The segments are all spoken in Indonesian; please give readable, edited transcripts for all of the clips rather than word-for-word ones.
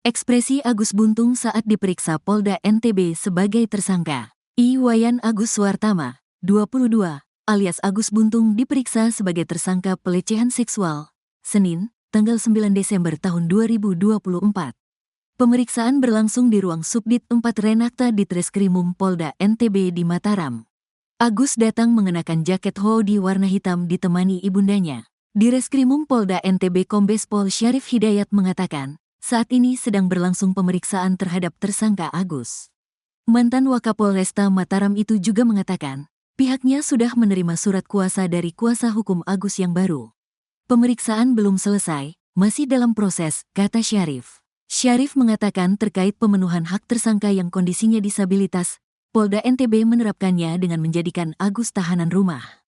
Ekspresi Agus Buntung saat diperiksa Polda NTB sebagai tersangka. Iwayan Agus Suartama, 22, alias Agus Buntung diperiksa sebagai tersangka pelecehan seksual, Senin, tanggal 9 Desember tahun 2024. Pemeriksaan berlangsung di ruang Subdit 4 Renakta Ditreskrimum Polda NTB di Mataram. Agus datang mengenakan jaket hoodie warna hitam ditemani ibundanya. Direskrimum Polda NTB Kombes Pol Syarif Hidayat mengatakan, saat ini sedang berlangsung pemeriksaan terhadap tersangka Agus. Mantan Wakapolresta Mataram itu juga mengatakan, pihaknya sudah menerima surat kuasa dari kuasa hukum Agus yang baru. Pemeriksaan belum selesai, masih dalam proses, kata Syarif. Syarif mengatakan terkait pemenuhan hak tersangka yang kondisinya disabilitas, Polda NTB menerapkannya dengan menjadikan Agus tahanan rumah.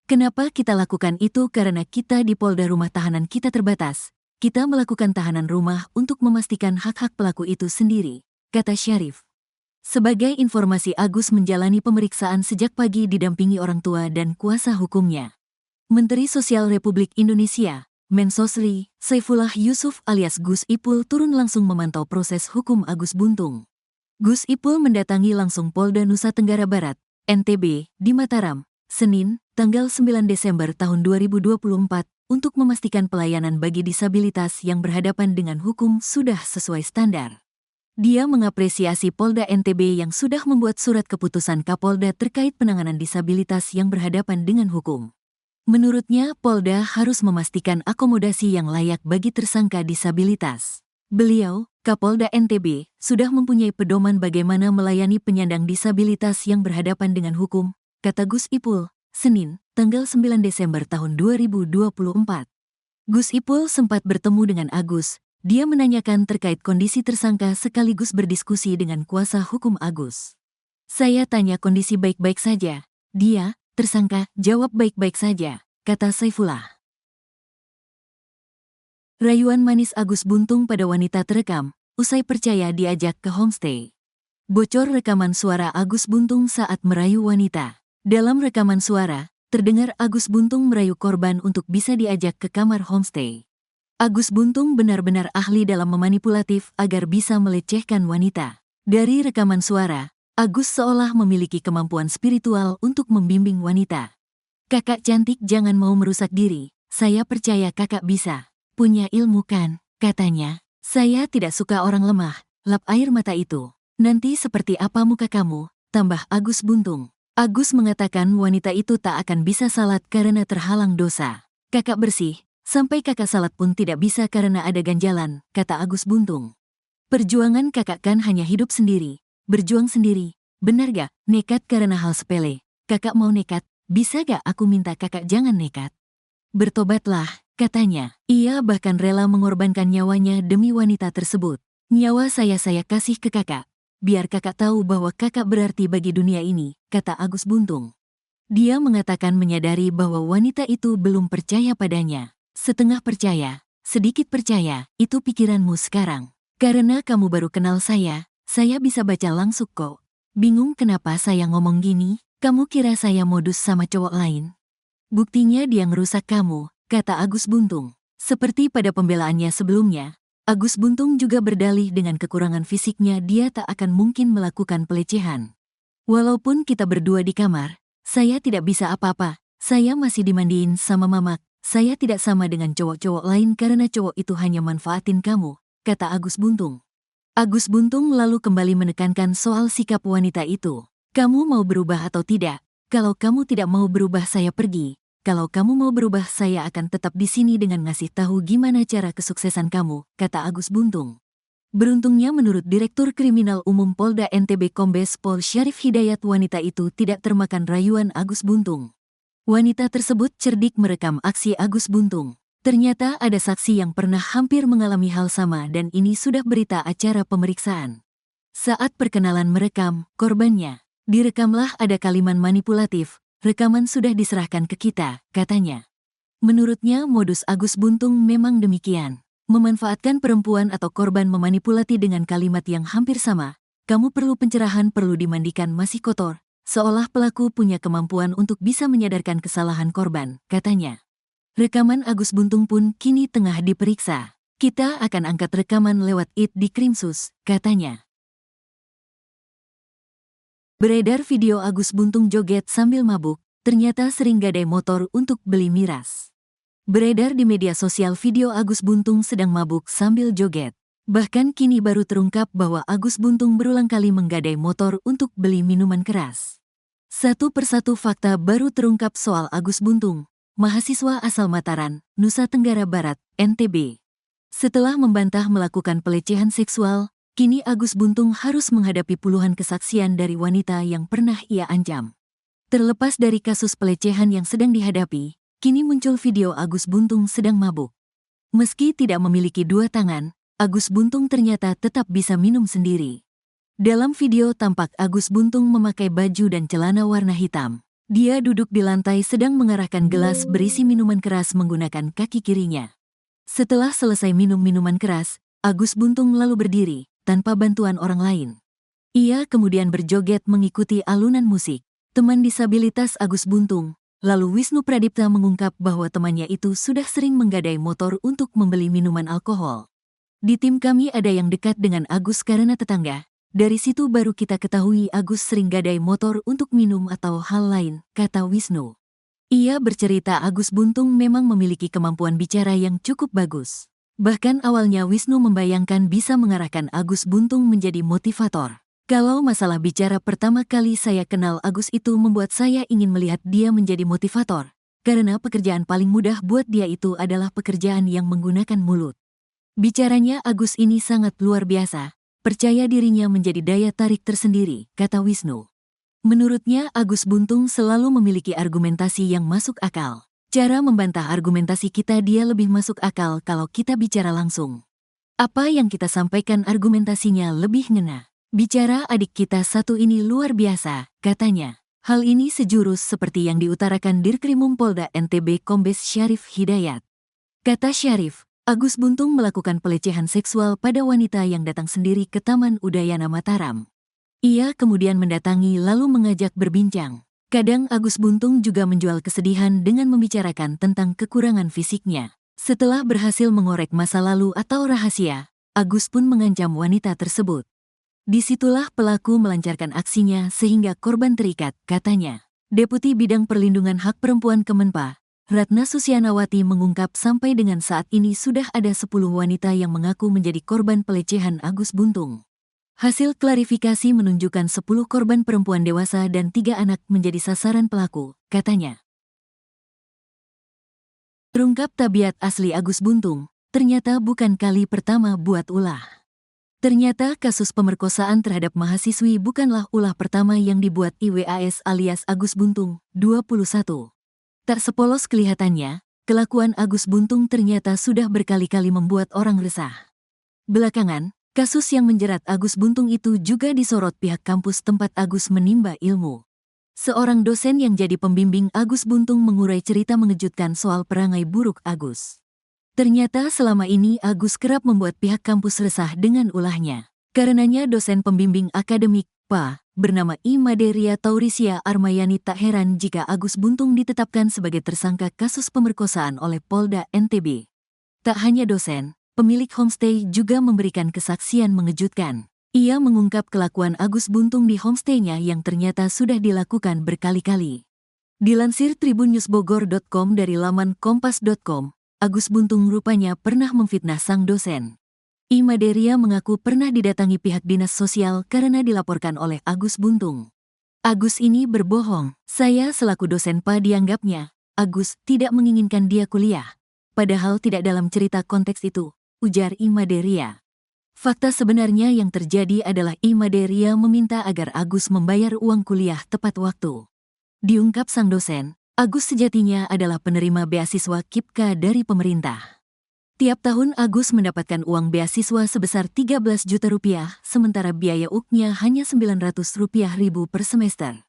Kenapa kita lakukan itu? Karena kita di Polda rumah tahanan kita terbatas. Kita melakukan tahanan rumah untuk memastikan hak-hak pelaku itu sendiri, kata Syarif. Sebagai informasi, Agus menjalani pemeriksaan sejak pagi didampingi orang tua dan kuasa hukumnya. Menteri Sosial Republik Indonesia, Mensosri, Saifullah Yusuf alias Gus Ipul turun langsung memantau proses hukum Agus Buntung. Gus Ipul mendatangi langsung Polda Nusa Tenggara Barat, NTB, di Mataram, Senin, tanggal 9 Desember tahun 2024, untuk memastikan pelayanan bagi disabilitas yang berhadapan dengan hukum sudah sesuai standar. Dia mengapresiasi Polda NTB yang sudah membuat surat keputusan Kapolda terkait penanganan disabilitas yang berhadapan dengan hukum. Menurutnya, Polda harus memastikan akomodasi yang layak bagi tersangka disabilitas. Beliau, Kapolda NTB, sudah mempunyai pedoman bagaimana melayani penyandang disabilitas yang berhadapan dengan hukum, kata Gus Ipul, Senin, tanggal 9 Desember tahun 2024. Gus Ipul sempat bertemu dengan Agus. Dia menanyakan terkait kondisi tersangka sekaligus berdiskusi dengan kuasa hukum Agus. Saya tanya kondisi baik-baik saja. Dia, tersangka, jawab baik-baik saja, kata Saifullah. Rayuan manis Agus Buntung pada wanita terekam, usai percaya diajak ke homestay. Bocor rekaman suara Agus Buntung saat merayu wanita. Dalam rekaman suara, terdengar Agus Buntung merayu korban untuk bisa diajak ke kamar homestay. Agus Buntung benar-benar ahli dalam memanipulatif agar bisa melecehkan wanita. Dari rekaman suara, Agus seolah memiliki kemampuan spiritual untuk membimbing wanita. Kakak cantik, jangan mau merusak diri, saya percaya kakak bisa. Punya ilmu kan, katanya. Saya tidak suka orang lemah, lap air mata itu. Nanti seperti apa muka kamu, tambah Agus Buntung. Agus mengatakan wanita itu tak akan bisa salat karena terhalang dosa. Kakak bersih, sampai kakak salat pun tidak bisa karena ada ganjalan, kata Agus Buntung. Perjuangan kakak kan hanya hidup sendiri, berjuang sendiri. Benar gak, nekat karena hal sepele. Kakak mau nekat, bisa gak aku minta kakak jangan nekat? Bertobatlah, katanya. Ia bahkan rela mengorbankan nyawanya demi wanita tersebut. Nyawa saya kasih ke kakak. Biar kakak tahu bahwa kakak berarti bagi dunia ini, kata Agus Buntung. Dia mengatakan menyadari bahwa wanita itu belum percaya padanya. Setengah percaya, sedikit percaya, itu pikiranmu sekarang. Karena kamu baru kenal saya bisa baca langsung kok. Bingung kenapa saya ngomong gini? Kamu kira saya modus sama cowok lain? Buktinya dia ngerusak kamu, kata Agus Buntung. Seperti pada pembelaannya sebelumnya, Agus Buntung juga berdalih dengan kekurangan fisiknya dia tak akan mungkin melakukan pelecehan. Walaupun kita berdua di kamar, saya tidak bisa apa-apa, saya masih dimandiin sama mamak, saya tidak sama dengan cowok-cowok lain karena cowok itu hanya manfaatin kamu, kata Agus Buntung. Agus Buntung lalu kembali menekankan soal sikap wanita itu. Kamu mau berubah atau tidak? Kalau kamu tidak mau berubah saya pergi. Kalau kamu mau berubah saya akan tetap di sini dengan ngasih tahu gimana cara kesuksesan kamu, kata Agus Buntung. Beruntungnya menurut Direktur Kriminal Umum Polda NTB Kombes Pol Syarif Hidayat wanita itu tidak termakan rayuan Agus Buntung. Wanita tersebut cerdik merekam aksi Agus Buntung. Ternyata ada saksi yang pernah hampir mengalami hal sama dan ini sudah berita acara pemeriksaan. Saat perkenalan merekam, korbannya, direkamlah ada kalimat manipulatif. Rekaman sudah diserahkan ke kita, katanya. Menurutnya modus Agus Buntung memang demikian. Memanfaatkan perempuan atau korban memanipulasi dengan kalimat yang hampir sama. Kamu perlu pencerahan, perlu dimandikan masih kotor. Seolah pelaku punya kemampuan untuk bisa menyadarkan kesalahan korban, katanya. Rekaman Agus Buntung pun kini tengah diperiksa. Kita akan angkat rekaman lewat IT di Krimsus, katanya. Beredar video Agus Buntung joget sambil mabuk, ternyata sering gadai motor untuk beli miras. Beredar di media sosial video Agus Buntung sedang mabuk sambil joget. Bahkan kini baru terungkap bahwa Agus Buntung berulang kali menggadai motor untuk beli minuman keras. Satu persatu fakta baru terungkap soal Agus Buntung, mahasiswa asal Mataram, Nusa Tenggara Barat, NTB. Setelah membantah melakukan pelecehan seksual, kini Agus Buntung harus menghadapi puluhan kesaksian dari wanita yang pernah ia ancam. Terlepas dari kasus pelecehan yang sedang dihadapi, kini muncul video Agus Buntung sedang mabuk. Meski tidak memiliki dua tangan, Agus Buntung ternyata tetap bisa minum sendiri. Dalam video tampak Agus Buntung memakai baju dan celana warna hitam. Dia duduk di lantai sedang mengarahkan gelas berisi minuman keras menggunakan kaki kirinya. Setelah selesai minum minuman keras, Agus Buntung lalu berdiri, tanpa bantuan orang lain. Ia kemudian berjoget mengikuti alunan musik. Teman disabilitas Agus Buntung, lalu Wisnu Pradipta mengungkap bahwa temannya itu sudah sering menggadai motor untuk membeli minuman alkohol. Di tim kami ada yang dekat dengan Agus karena tetangga. Dari situ baru kita ketahui Agus sering gadai motor untuk minum atau hal lain, kata Wisnu. Ia bercerita Agus Buntung memang memiliki kemampuan bicara yang cukup bagus. Bahkan awalnya Wisnu membayangkan bisa mengarahkan Agus Buntung menjadi motivator. Kalau masalah bicara pertama kali saya kenal Agus itu membuat saya ingin melihat dia menjadi motivator. Karena pekerjaan paling mudah buat dia itu adalah pekerjaan yang menggunakan mulut. Bicaranya Agus ini sangat luar biasa. Percaya dirinya menjadi daya tarik tersendiri, kata Wisnu. Menurutnya Agus Buntung selalu memiliki argumentasi yang masuk akal. Cara membantah argumentasi kita dia lebih masuk akal kalau kita bicara langsung. Apa yang kita sampaikan argumentasinya lebih ngena. Bicara adik kita satu ini luar biasa, katanya. Hal ini sejurus seperti yang diutarakan Dirkrimum Polda NTB Kombes Syarif Hidayat. Kata Syarif, Agus Buntung melakukan pelecehan seksual pada wanita yang datang sendiri ke Taman Udayana Mataram. Ia kemudian mendatangi lalu mengajak berbincang. Kadang Agus Buntung juga menjual kesedihan dengan membicarakan tentang kekurangan fisiknya. Setelah berhasil mengorek masa lalu atau rahasia, Agus pun mengancam wanita tersebut. Disitulah pelaku melancarkan aksinya sehingga korban terikat, katanya. Deputi Bidang Perlindungan Hak Perempuan Kemenpa, Ratna Susyanawati mengungkap sampai dengan saat ini sudah ada 10 wanita yang mengaku menjadi korban pelecehan Agus Buntung. Hasil klarifikasi menunjukkan 10 korban perempuan dewasa dan 3 anak menjadi sasaran pelaku, katanya. Terungkap tabiat asli Agus Buntung, ternyata bukan kali pertama buat ulah. Ternyata kasus pemerkosaan terhadap mahasiswi bukanlah ulah pertama yang dibuat IWAS alias Agus Buntung, 21. Tak sepolos kelihatannya, kelakuan Agus Buntung ternyata sudah berkali-kali membuat orang resah. Belakangan, kasus yang menjerat Agus Buntung itu juga disorot pihak kampus tempat Agus menimba ilmu. Seorang dosen yang jadi pembimbing Agus Buntung mengurai cerita mengejutkan soal perangai buruk Agus. Ternyata selama ini Agus kerap membuat pihak kampus resah dengan ulahnya. Karenanya dosen pembimbing akademik, PA, bernama Imaderia Taurisia Armayani tak heran jika Agus Buntung ditetapkan sebagai tersangka kasus pemerkosaan oleh Polda NTB. Tak hanya dosen, pemilik homestay juga memberikan kesaksian mengejutkan. Ia mengungkap kelakuan Agus Buntung di homestay-nya yang ternyata sudah dilakukan berkali-kali. Dilansir tribunnewsbogor.com dari laman kompas.com, Agus Buntung rupanya pernah memfitnah sang dosen. Imaderia mengaku pernah didatangi pihak dinas sosial karena dilaporkan oleh Agus Buntung. Agus ini berbohong, saya selaku dosen PA dianggapnya, Agus tidak menginginkan dia kuliah. Padahal tidak dalam cerita konteks itu, ujar Imaderia. Fakta sebenarnya yang terjadi adalah Imaderia meminta agar Agus membayar uang kuliah tepat waktu. Diungkap sang dosen, Agus sejatinya adalah penerima beasiswa KIPKA dari pemerintah. Tiap tahun Agus mendapatkan uang beasiswa sebesar 13 juta rupiah, sementara biaya UK-nya hanya 900 rupiah ribu per semester.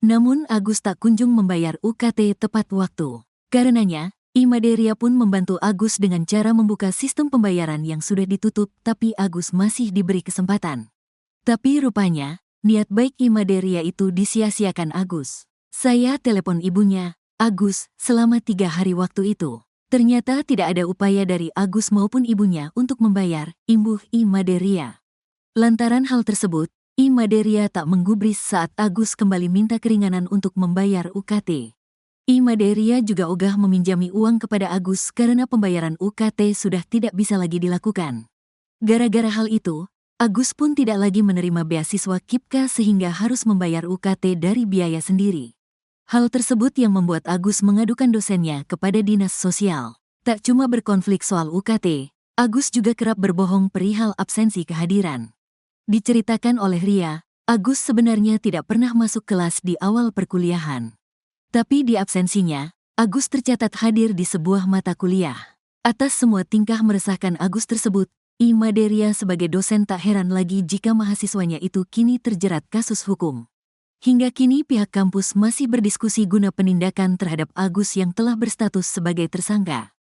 Namun Agus tak kunjung membayar UKT tepat waktu. Karenanya, Imaderia pun membantu Agus dengan cara membuka sistem pembayaran yang sudah ditutup, tapi Agus masih diberi kesempatan. Tapi rupanya, niat baik Imaderia itu disia-siakan Agus. Saya telepon ibunya, Agus, selama 3 hari waktu itu. Ternyata tidak ada upaya dari Agus maupun ibunya untuk membayar, imbuh I Maderia. Lantaran hal tersebut, I Maderia tak menggubris saat Agus kembali minta keringanan untuk membayar UKT. I Maderia juga ogah meminjami uang kepada Agus karena pembayaran UKT sudah tidak bisa lagi dilakukan. Gara-gara hal itu, Agus pun tidak lagi menerima beasiswa KIPKA sehingga harus membayar UKT dari biaya sendiri. Hal tersebut yang membuat Agus mengadukan dosennya kepada dinas sosial. Tak cuma berkonflik soal UKT, Agus juga kerap berbohong perihal absensi kehadiran. Diceritakan oleh Ria, Agus sebenarnya tidak pernah masuk kelas di awal perkuliahan. Tapi di absensinya, Agus tercatat hadir di sebuah mata kuliah. Atas semua tingkah meresahkan Agus tersebut, I Maderia sebagai dosen tak heran lagi jika mahasiswanya itu kini terjerat kasus hukum. Hingga kini pihak kampus masih berdiskusi guna penindakan terhadap Agus yang telah berstatus sebagai tersangka.